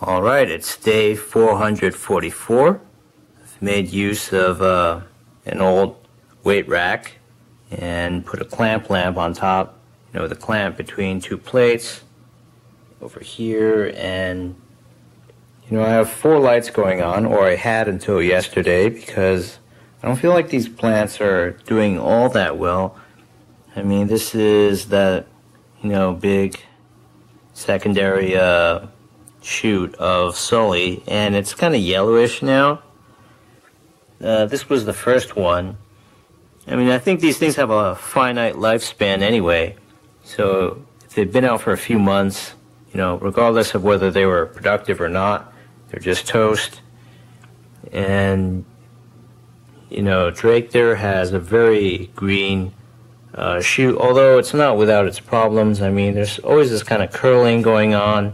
Alright, it's day 444. I've made use of an old weight rack and put a clamp lamp on top, the clamp between two plates over here, and I have 4 lights going on, or I had until yesterday, because I don't feel like these plants are doing all that well. I mean, this is that, big secondary shoot of Sully, and it's kind of yellowish now. This was the first one. I mean, I think these things have a finite lifespan anyway, so if they've been out for a few months, regardless of whether they were productive or not, they're just toast. And Drake there has a very green shoot, although it's not without its problems. I mean, there's always this kind of curling going on,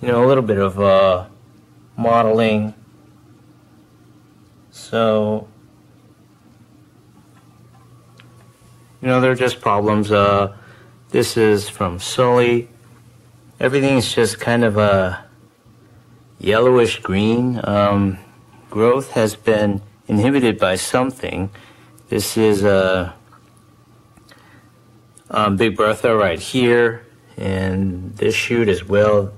a little bit of modeling. So, they're just problems. This is from Sully. Everything's just kind of a yellowish green. Growth has been inhibited by something. This is Big Bertha right here, and this shoot as well.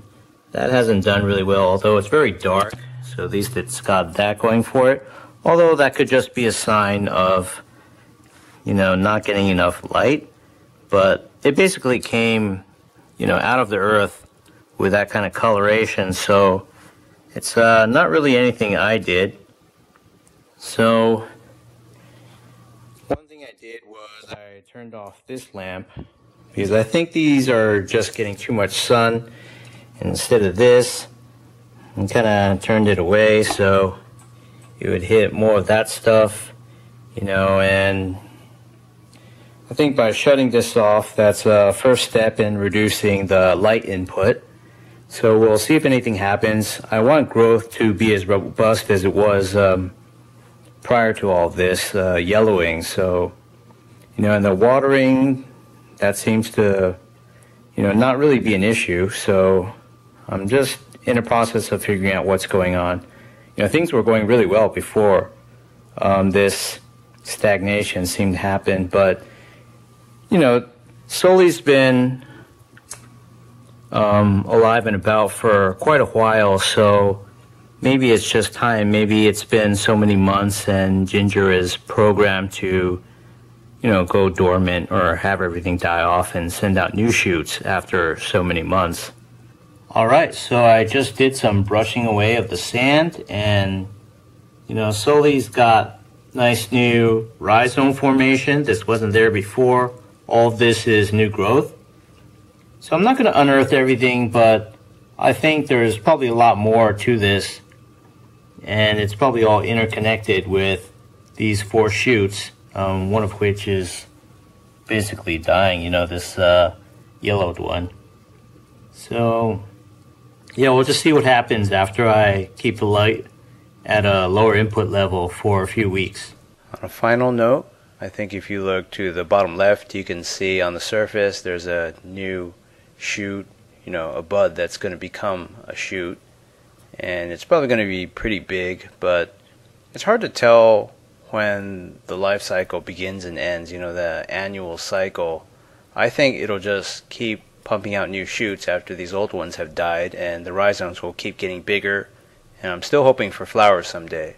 That hasn't done really well, although it's very dark, so at least it's got that going for it. Although that could just be a sign of, not getting enough light. But it basically came, out of the earth with that kind of coloration, so it's not really anything I did. So one thing I did was I turned off this lamp, because I think these are just getting too much sun. And instead of this, I kind of turned it away so it would hit more of that stuff, and I think by shutting this off, that's a first step in reducing the light input. So we'll see if anything happens. I want growth to be as robust as it was prior to all this yellowing. So, and the watering, that seems to, not really be an issue. So I'm just in the process of figuring out what's going on. Things were going really well before this stagnation seemed to happen, but Sully's been alive and about for quite a while, so maybe it's just time. Maybe it's been so many months and Ginger is programmed to, go dormant or have everything die off and send out new shoots after so many months. Alright, so I just did some brushing away of the sand, and, Sully's got nice new rhizome formation. This wasn't there before. All of this is new growth. So I'm not going to unearth everything, but I think there's probably a lot more to this, and it's probably all interconnected with these 4 shoots, one of which is basically dying, this yellowed one. So yeah, we'll just see what happens after I keep the light at a lower input level for a few weeks. On a final note, I think if you look to the bottom left, you can see on the surface there's a new shoot, a bud that's going to become a shoot. And it's probably going to be pretty big, but it's hard to tell when the life cycle begins and ends, the annual cycle. I think it'll just keep pumping out new shoots after these old ones have died, and the rhizomes will keep getting bigger, and I'm still hoping for flowers someday.